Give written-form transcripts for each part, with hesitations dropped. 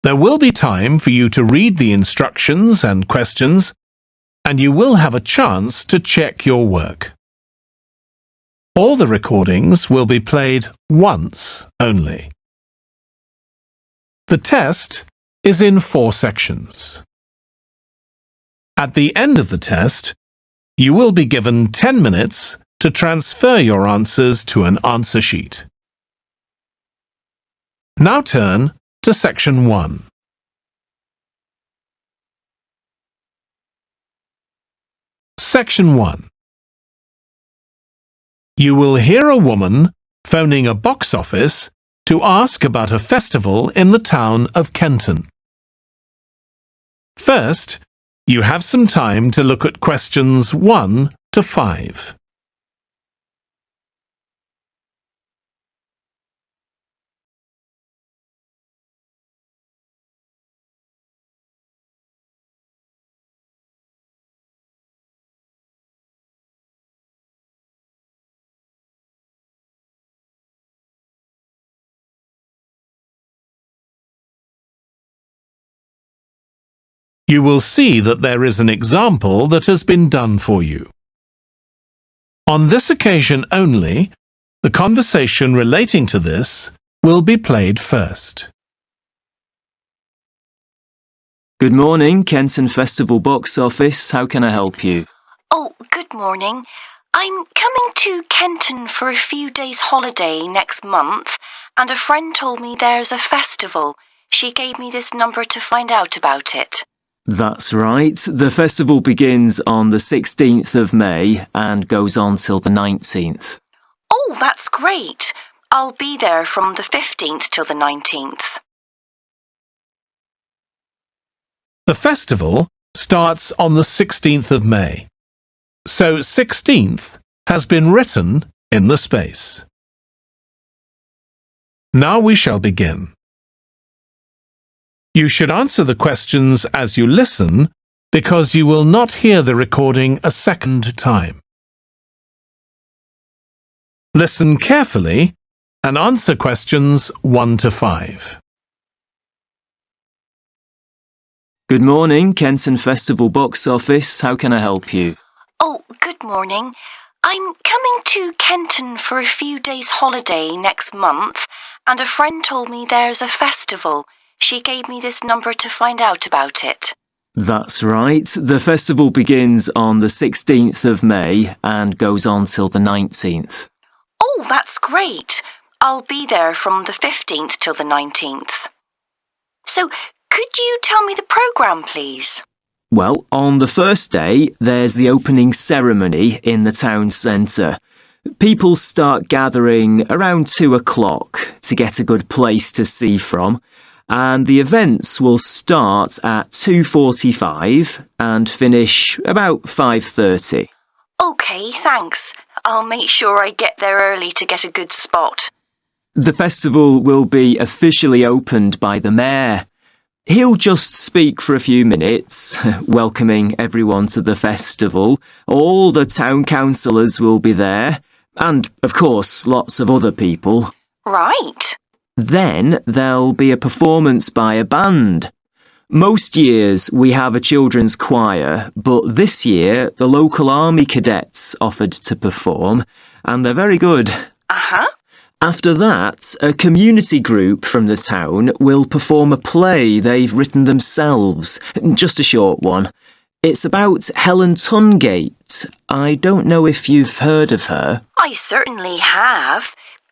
There will be time for you to read the instructions and questions, and you will have a chance to check your work. All the recordings will be played once only. The test is in 4 sections. At the end of the test, you will be given 10 minutes to transfer your answers to an answer sheet. Now turn to Section 1. Section 1. You will hear a woman phoning a box office to ask about a festival in the town of Kenton. First, you have some time to look at questions 1 to 5. You will see that there is an example that has been done for you. On this occasion only, the conversation relating to this will be played first. Good morning, Kenton Festival box office. How can I help you? Oh, good morning. I'm coming to Kenton for a few days holiday next month, and a friend told me there's a festival. She gave me this number to find out about it. That's right. The festival begins on the 16th of May and goes on till the 19th. Oh, that's great. I'll be there from the 15th till the 19th. The festival starts on the 16th of May, so 16th has been written in the space. Now we shall begin. You should answer the questions as you listen, because you will not hear the recording a second time. Listen carefully and answer questions 1 to 5. Good morning, Kenton Festival box office. How can I help you? Oh, good morning. I'm coming to Kenton for a few days holiday next month, and a friend told me there's a festival. She gave me this number to find out about it. That's right. The festival begins on the 16th of May and goes on till the 19th. Oh, that's great. I'll be there from the 15th till the 19th. So, could you tell me the programme, please? Well, on the first day, there's the opening ceremony in the town centre. People start gathering around 2 o'clock to get a good place to see from, and the events will start at 2:45 and finish about 5:30. OK, thanks. I'll make sure I get there early to get a good spot. The festival will be officially opened by the mayor. He'll just speak for a few minutes, welcoming everyone to the festival. All the town councillors will be there, and, of course, lots of other people. Right. Then there'll be a performance by a band. Most years we have a children's choir, but this year the local army cadets offered to perform, and they're very good. Uh-huh. After that, a community group from the town will perform a play they've written themselves, just a short one. It's about Helen Tungate. I don't know if you've heard of her. I certainly have.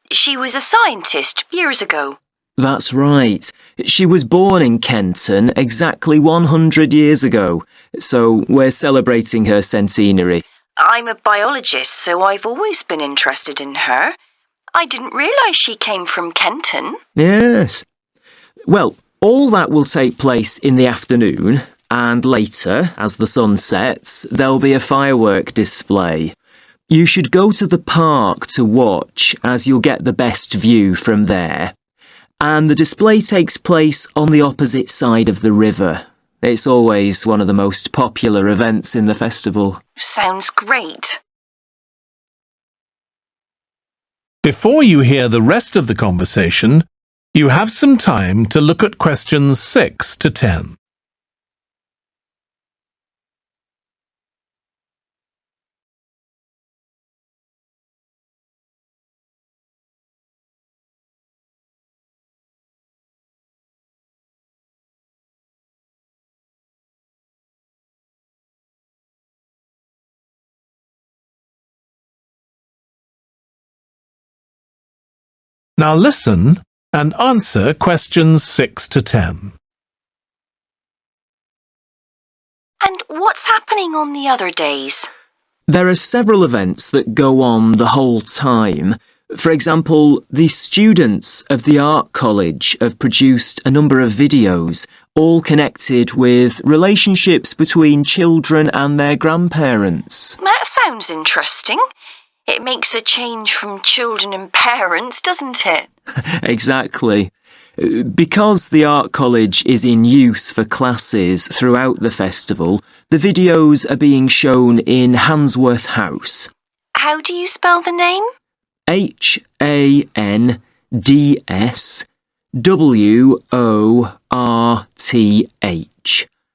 She was a scientist years ago. That's right. She was born in Kenton exactly 100 years ago, so we're celebrating her centenary. I'm a biologist, so I've always been interested in her. I didn't realise she came from Kenton. Yes. Well, all that will take place in the afternoon, and later, as the sun sets, there'll be a firework display. You should go to the park to watch, as you'll get the best view from there. And the display takes place on the opposite side of the river. It's always one of the most popular events in the festival. Sounds great. Before you hear the rest of the conversation, You have some time to look at questions 6 to 10. Now listen and answer questions 6 to 10. And what's happening on the other days? There are several events that go on the whole time. For example, the students of the art college have produced a number of videos, all connected with relationships between children and their grandparents. That sounds interesting. It makes a change from children and parents, doesn't it? Exactly. Because the art college is in use for classes throughout the festival, the videos are being shown in Handsworth House. How do you spell the name? Handsworth.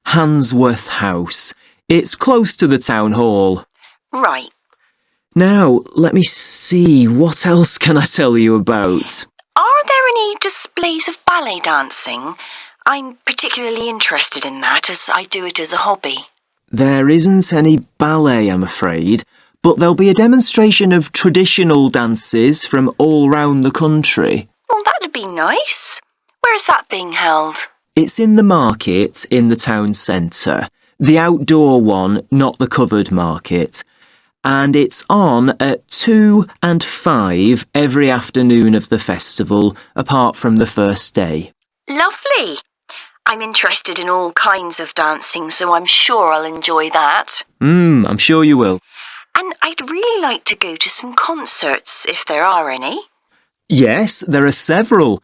Handsworth House. It's close to the town hall. Right. Now, let me see, what else can I tell you about? Are there any displays of ballet dancing? I'm particularly interested in that, as I do it as a hobby. There isn't any ballet, I'm afraid, but there'll be a demonstration of traditional dances from all round the country. Well, that'd be nice. Where's that being held? It's in the market in the town centre. The outdoor one, not the covered market. And it's on at 2 and 5 every afternoon of the festival, apart from the first day. Lovely. I'm interested in all kinds of dancing, so I'm sure I'll enjoy that. I'm sure you will. And I'd really like to go to some concerts, if there are any. Yes, there are several.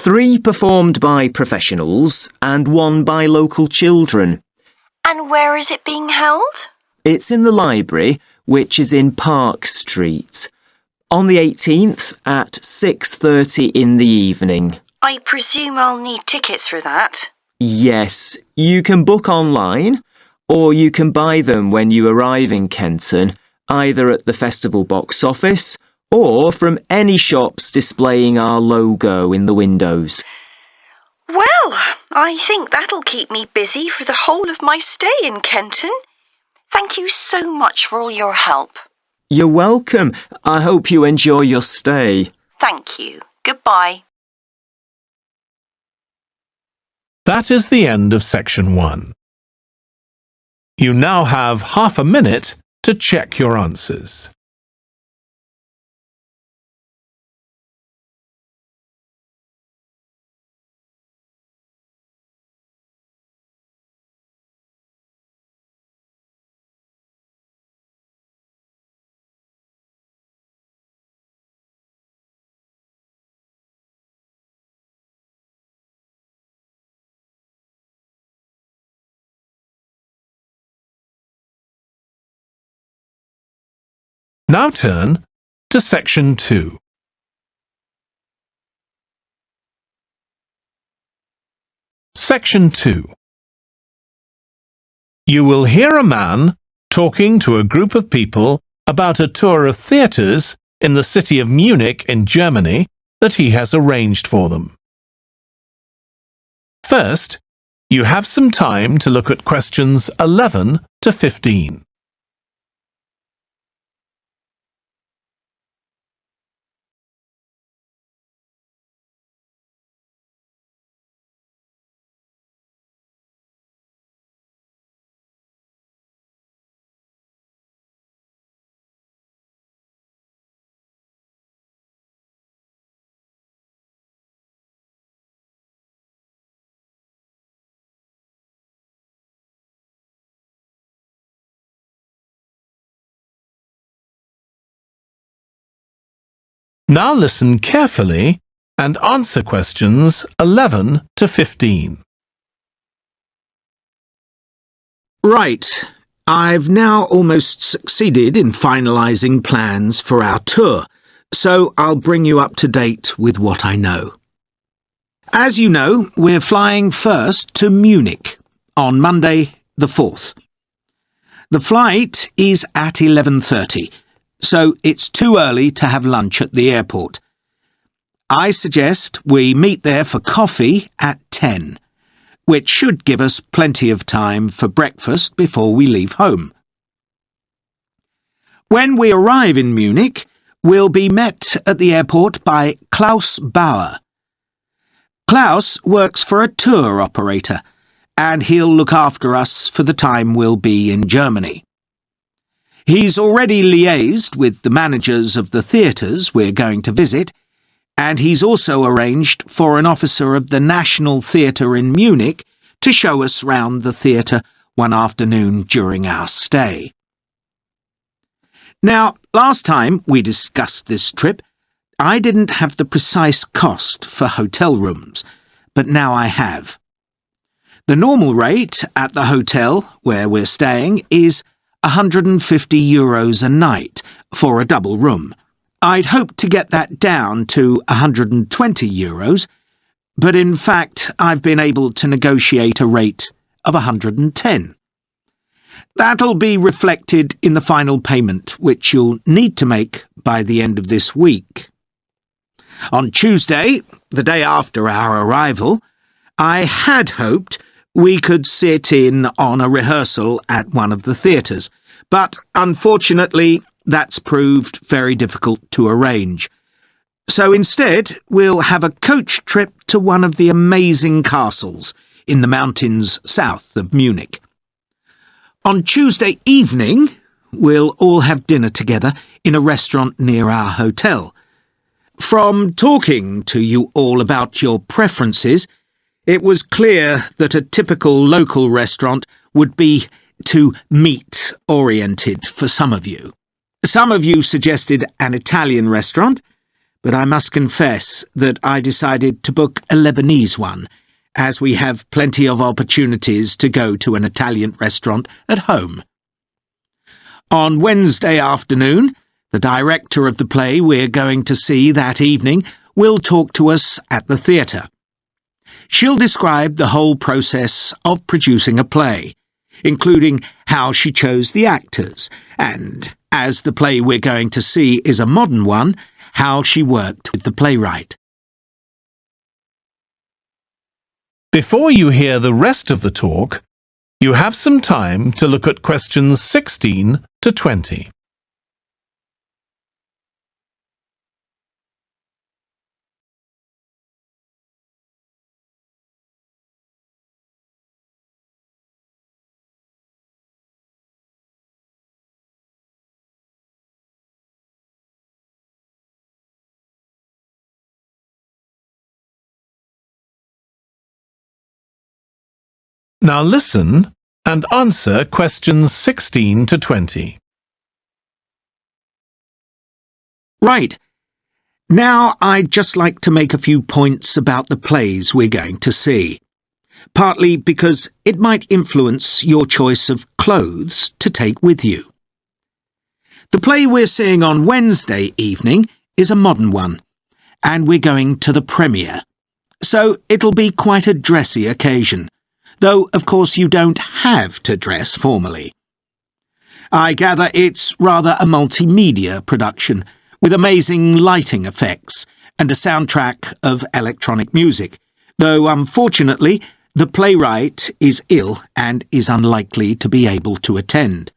3 performed by professionals and 1 by local children. And where is it being held? It's in the library, which is in Park Street. On the 18th at 6:30 in the evening. I presume I'll need tickets for that. Yes, you can book online, or you can buy them when you arrive in Kenton, either at the festival box office or from any shops displaying our logo in the windows. Well, I think that'll keep me busy for the whole of my stay in Kenton. Thank you so much for all your help. You're welcome. I hope you enjoy your stay. Thank you. Goodbye. That is the end of section 1. You now have half a minute to check your answers. Now turn to section 2. Section 2. You will hear a man talking to a group of people about a tour of theatres in the city of Munich in Germany that he has arranged for them. First, you have some time to look at questions 11 to 15. Now listen carefully and answer questions 11 to 15. Right. I've now almost succeeded in finalising plans for our tour, so I'll bring you up to date with what I know. As you know, we're flying first to Munich on Monday the 4th. The flight is at 11:30, so it's too early to have lunch at the airport. I suggest we meet there for coffee at 10, which should give us plenty of time for breakfast before we leave home. When we arrive in Munich, we'll be met at the airport by Klaus Bauer. Klaus works for a tour operator, and he'll look after us for the time we'll be in Germany. He's already liaised with the managers of the theatres we're going to visit, and he's also arranged for an officer of the National Theatre in Munich to show us round the theatre one afternoon during our stay. Now, last time we discussed this trip, I didn't have the precise cost for hotel rooms, but now I have. The normal rate at the hotel where we're staying is €150 a night for a double room. I'd hoped to get that down to €120, but in fact I've been able to negotiate a rate of €110. That'll be reflected in the final payment, which you'll need to make by the end of this week. On Tuesday, the day after our arrival, I had hoped we could sit in on a rehearsal at one of the theatres, but unfortunately that's proved very difficult to arrange. So instead, we'll have a coach trip to one of the amazing castles in the mountains south of Munich. On Tuesday evening, we'll all have dinner together in a restaurant near our hotel. From talking to you all about your preferences, it was clear that a typical local restaurant would be too meat-oriented for some of you. Some of you suggested an Italian restaurant, but I must confess that I decided to book a Lebanese one, as we have plenty of opportunities to go to an Italian restaurant at home. On Wednesday afternoon, the director of the play we're going to see that evening will talk to us at the theatre. She'll describe the whole process of producing a play, including how she chose the actors, and, as the play we're going to see is a modern one, how she worked with the playwright. Before you hear the rest of the talk, you have some time to look at questions 16 to 20. Now listen and answer questions 16 to 20. Right. Now I'd just like to make a few points about the plays we're going to see, partly because it might influence your choice of clothes to take with you. The play we're seeing on Wednesday evening is a modern one, and we're going to the premiere, so it'll be quite a dressy occasion, though of course you don't have to dress formally. I gather it's rather a multimedia production, with amazing lighting effects and a soundtrack of electronic music, though unfortunately the playwright is ill and is unlikely to be able to attend.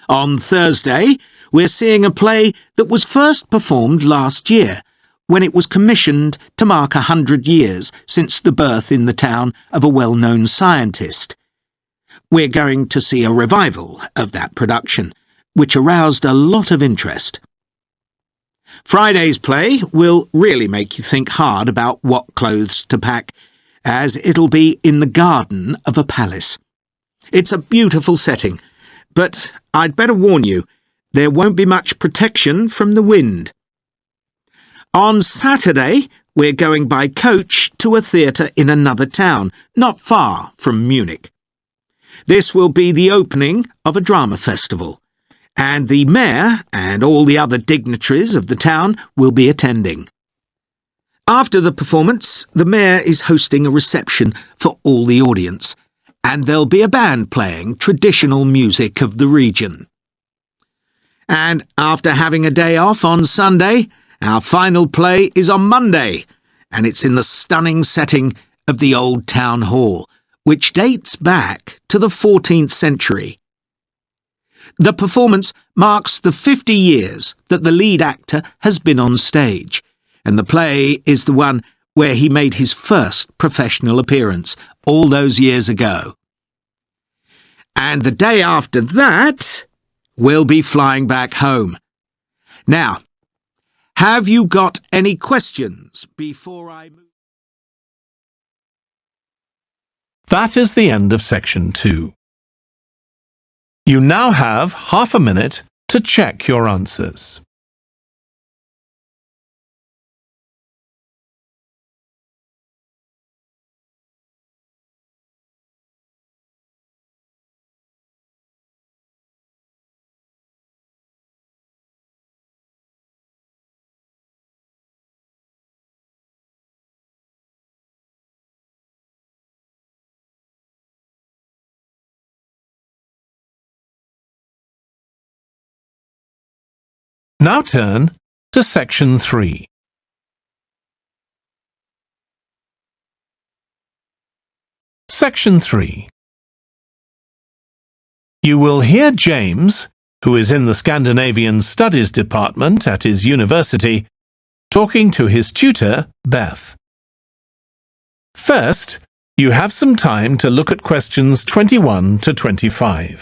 On Thursday, we're seeing a play that was first performed last year, when it was commissioned to mark 100 years since the birth in the town of a well-known scientist. We're going to see a revival of that production, which aroused a lot of interest. Friday's play will really make you think hard about what clothes to pack, as it'll be in the garden of a palace. It's a beautiful setting, but I'd better warn you, there won't be much protection from the wind. On Saturday, we're going by coach to a theatre in another town, not far from Munich. This will be the opening of a drama festival, and the mayor and all the other dignitaries of the town will be attending. After the performance, the mayor is hosting a reception for all the audience, and there'll be a band playing traditional music of the region. And after having a day off on Sunday, our final play is on Monday, and it's in the stunning setting of the Old Town Hall, which dates back to the 14th century. The performance marks the 50 years that the lead actor has been on stage, and the play is the one where he made his first professional appearance all those years ago. And the day after that, we'll be flying back home. Now, have you got any questions before I move? That is the end of section 2. You now have half a minute to check your answers. Now turn to section 3. Section 3. You will hear James, who is in the Scandinavian Studies department at his university, talking to his tutor, Beth. First, you have some time to look at questions 21 to 25.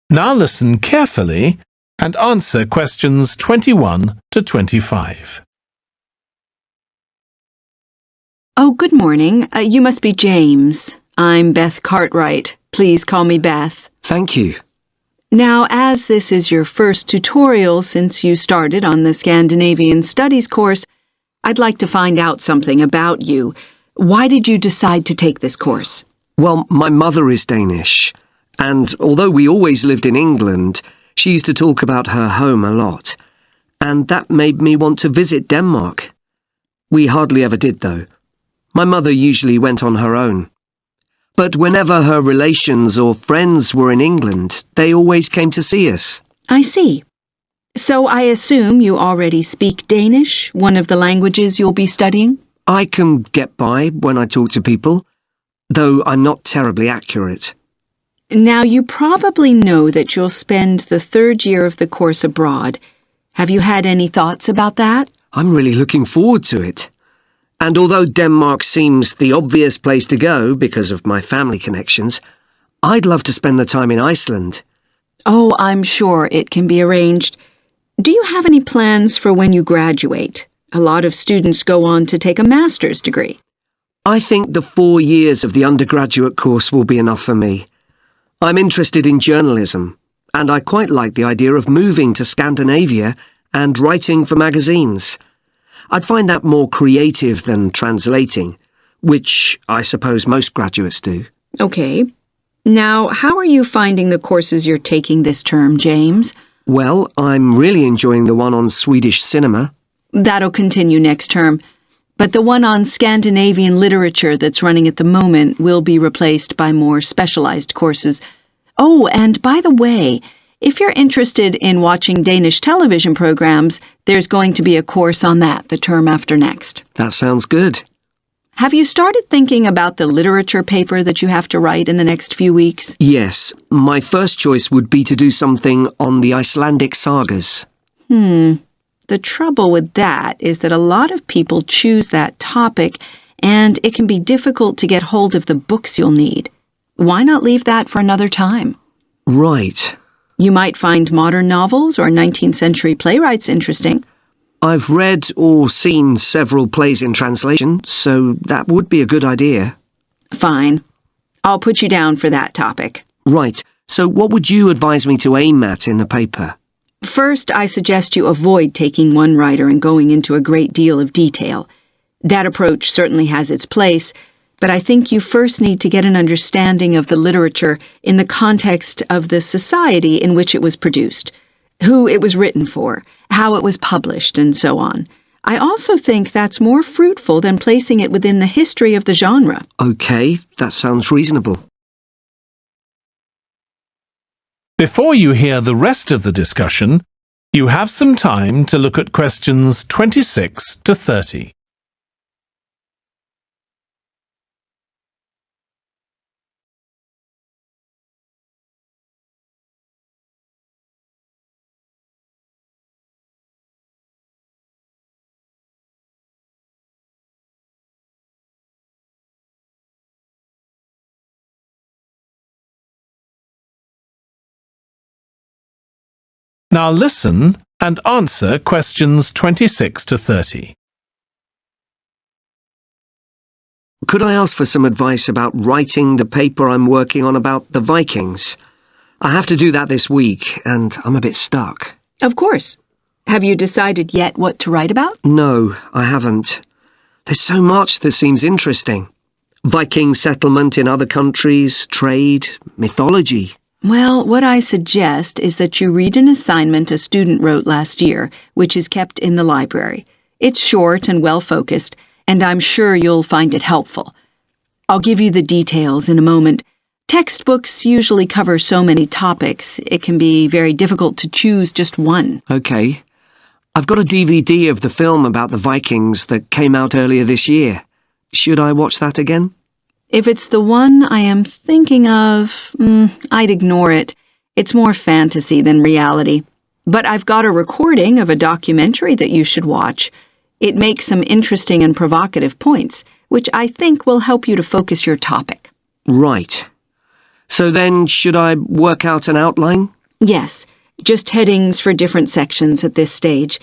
Now listen carefully and answer questions 21 to 25. Oh, good morning. You must be James. I'm Beth Cartwright. Please call me Beth. Thank you. Now, as this is your first tutorial since you started on the Scandinavian Studies course, I'd like to find out something about you. Why did you decide to take this course? Well, my mother is Danish, and although we always lived in England, she used to talk about her home a lot, and that made me want to visit Denmark. We hardly ever did, though. My mother usually went on her own. But whenever her relations or friends were in England, they always came to see us. I see. So I assume you already speak Danish, one of the languages you'll be studying? I can get by when I talk to people, though I'm not terribly accurate. Now, you probably know that you'll spend the third year of the course abroad. Have you had any thoughts about that? I'm really looking forward to it. And although Denmark seems the obvious place to go because of my family connections, I'd love to spend the time in Iceland. Oh, I'm sure it can be arranged. Do you have any plans for when you graduate? A lot of students go on to take a master's degree. I think the 4 years of the undergraduate course will be enough for me. I'm interested in journalism, and I quite like the idea of moving to Scandinavia and writing for magazines. I'd find that more creative than translating, which I suppose most graduates do. Okay. Now, how are you finding the courses you're taking this term, James? Well, I'm really enjoying the one on Swedish cinema. That'll continue next term. But the one on Scandinavian literature that's running at the moment will be replaced by more specialized courses. Oh, and by the way, if you're interested in watching Danish television programs, there's going to be a course on that the term after next. That sounds good. Have you started thinking about the literature paper that you have to write in the next few weeks? Yes, my first choice would be to do something on the Icelandic sagas. The trouble with that is that a lot of people choose that topic, and it can be difficult to get hold of the books you'll need. Why not leave that for another time? Right. You might find modern novels or 19th century playwrights interesting. I've read or seen several plays in translation, so that would be a good idea. Fine. I'll put you down for that topic. Right, so what would you advise me to aim at in the paper? First, I suggest you avoid taking one writer and going into a great deal of detail. That approach certainly has its place, but I think you first need to get an understanding of the literature in the context of the society in which it was produced, who it was written for, how it was published, and so on. I also think that's more fruitful than placing it within the history of the genre. Okay, that sounds reasonable. Before you hear the rest of the discussion, you have some time to look at questions 26 to 30. Now listen and answer questions 26 to 30. Could I ask for some advice about writing the paper I'm working on about the Vikings? I have to do that this week, and I'm a bit stuck. Of course. Have you decided yet what to write about? No, I haven't. There's so much that seems interesting. Viking settlement in other countries, trade, mythology. Well, what I suggest is that you read an assignment a student wrote last year, which is kept in the library. It's short and well-focused, and I'm sure you'll find it helpful. I'll give you the details in a moment. Textbooks usually cover so many topics, it can be very difficult to choose just one. Okay. I've got a DVD of the film about the Vikings that came out earlier this year. Should I watch that again? If it's the one I am thinking of, I'd ignore it. It's more fantasy than reality. But I've got a recording of a documentary that you should watch. It makes some interesting and provocative points, which I think will help you to focus your topic. Right. So then, should I work out an outline? Yes, just headings for different sections at this stage.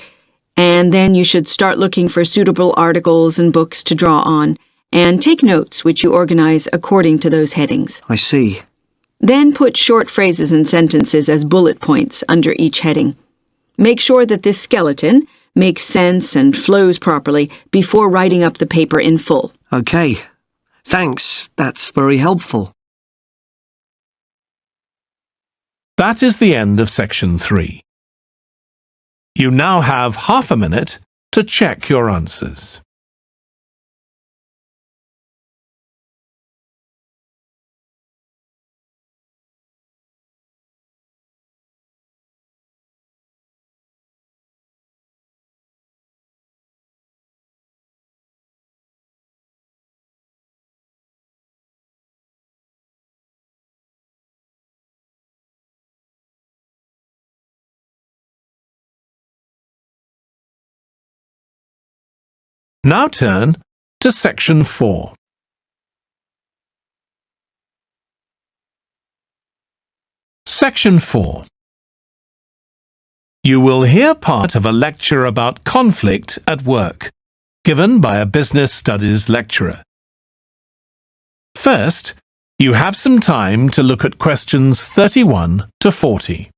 And then you should start looking for suitable articles and books to draw on, and take notes which you organize according to those headings. I see. Then put short phrases and sentences as bullet points under each heading. Make sure that this skeleton makes sense and flows properly before writing up the paper in full. Okay. Thanks. That's very helpful. That is the end of section 3. You now have half a minute to check your answers. Now turn to section 4. Section 4. You will hear part of a lecture about conflict at work, given by a business studies lecturer. First, you have some time to look at questions 31 to 40.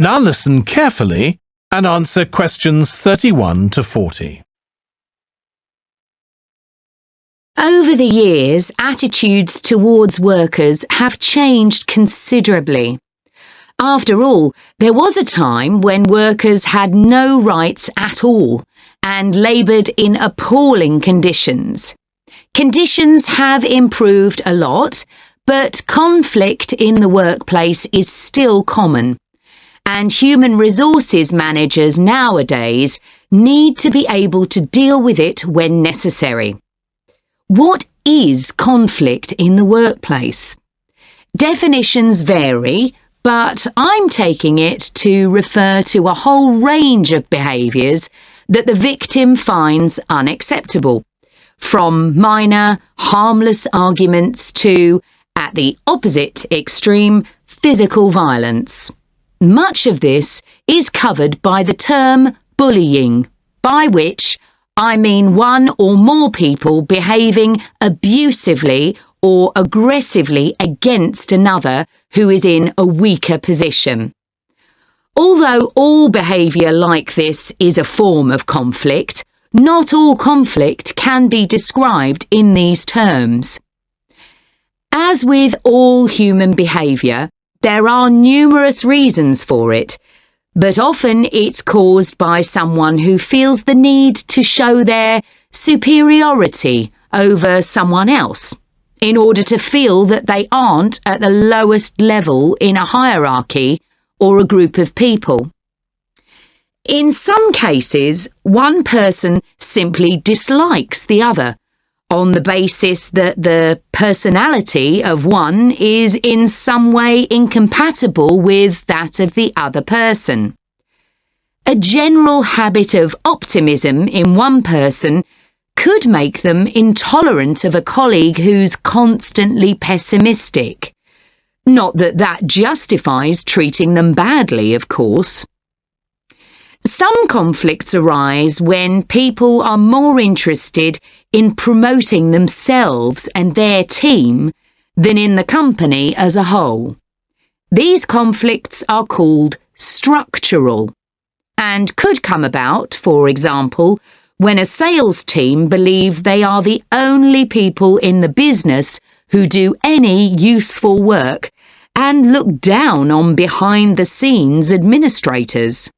Now listen carefully and answer questions 31 to 40. Over the years, attitudes towards workers have changed considerably. After all, there was a time when workers had no rights at all and laboured in appalling conditions. Conditions have improved a lot, but conflict in the workplace is still common, and human resources managers nowadays need to be able to deal with it when necessary. What is conflict in the workplace? Definitions vary, but I'm taking it to refer to a whole range of behaviours that the victim finds unacceptable, from minor, harmless arguments to, at the opposite extreme, physical violence. Much of this is covered by the term bullying, by which I mean one or more people behaving abusively or aggressively against another who is in a weaker position. Although all behaviour like this is a form of conflict, not all conflict can be described in these terms. As with all human behaviour, there are numerous reasons for it, but often it's caused by someone who feels the need to show their superiority over someone else, in order to feel that they aren't at the lowest level in a hierarchy or a group of people. In some cases, one person simply dislikes the other, on the basis that the personality of one is in some way incompatible with that of the other person. A general habit of optimism in one person could make them intolerant of a colleague who's constantly pessimistic. Not that that justifies treating them badly, of course. Some conflicts arise when people are more interested in promoting themselves and their team than in the company as a whole. These conflicts are called structural and could come about, for example, when a sales team believe they are the only people in the business who do any useful work and look down on behind-the-scenes administrators.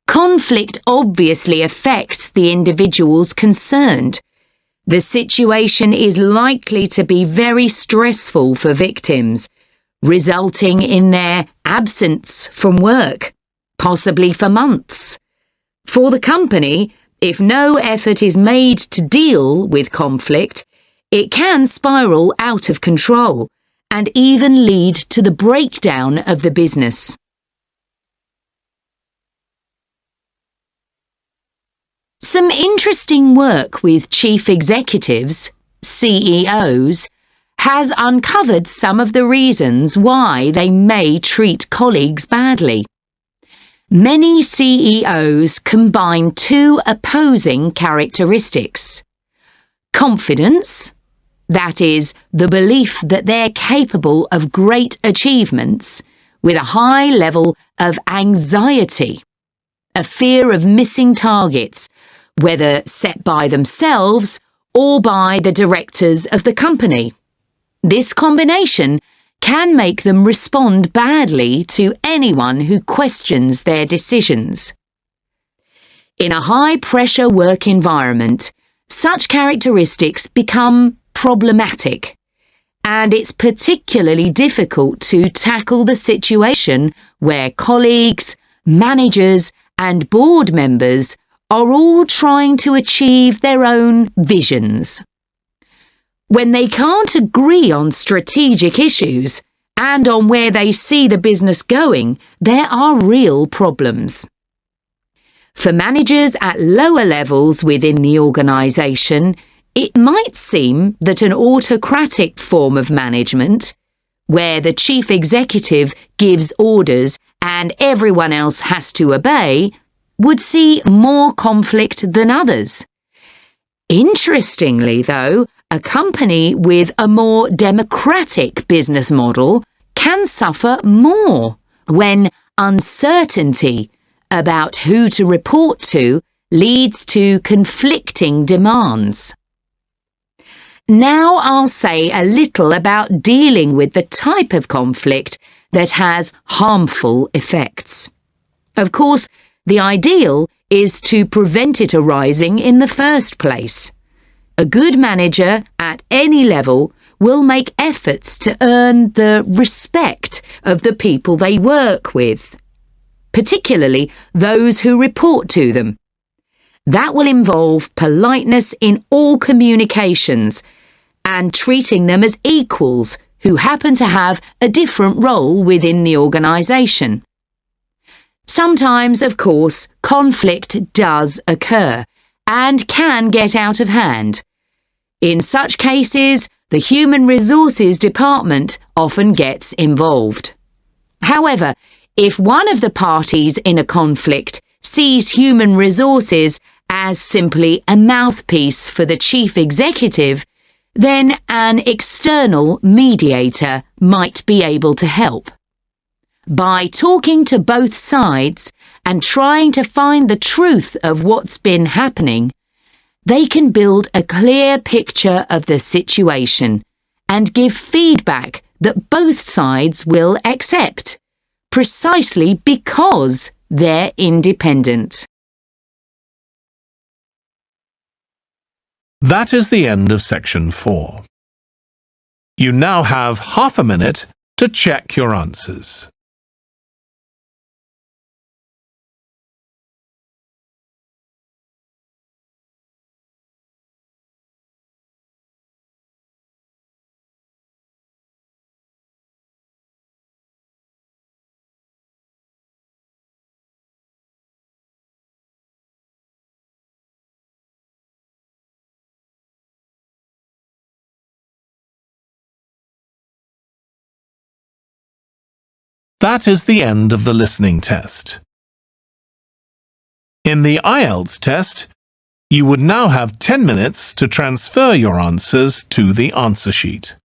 Conflict obviously affects the individuals concerned. The situation is likely to be very stressful for victims, resulting in their absence from work, possibly for months. For the company, if no effort is made to deal with conflict, it can spiral out of control and even lead to the breakdown of the business. Some interesting work with chief executives, CEOs, has uncovered some of the reasons why they may treat colleagues badly. Many CEOs combine two opposing characteristics: confidence, that is, the belief that they're capable of great achievements, with a high level of anxiety, a fear of missing targets, whether set by themselves or by the directors of the company. This combination can make them respond badly to anyone who questions their decisions. In a high-pressure work environment, such characteristics become problematic, and it's particularly difficult to tackle the situation where colleagues, managers, and board members are all trying to achieve their own visions. When they can't agree on strategic issues and on where they see the business going, there are real problems. For managers at lower levels within the organisation, it might seem that an autocratic form of management, where the chief executive gives orders and everyone else has to obey, would see more conflict than others. Interestingly, though, a company with a more democratic business model can suffer more when uncertainty about who to report to leads to conflicting demands. Now I'll say a little about dealing with the type of conflict that has harmful effects. Of course, the ideal is to prevent it arising in the first place. A good manager at any level will make efforts to earn the respect of the people they work with, particularly those who report to them. That will involve politeness in all communications and treating them as equals who happen to have a different role within the organisation. Sometimes, of course, conflict does occur and can get out of hand. In such cases, the Human Resources Department often gets involved. However, if one of the parties in a conflict sees human resources as simply a mouthpiece for the chief executive, then an external mediator might be able to help. By talking to both sides and trying to find the truth of what's been happening, they can build a clear picture of the situation and give feedback that both sides will accept, precisely because they're independent. That is the end of section 4. You now have half a minute to check your answers. That is the end of the listening test. In the Ielts test, you would now have 10 minutes to transfer your answers to the answer sheet.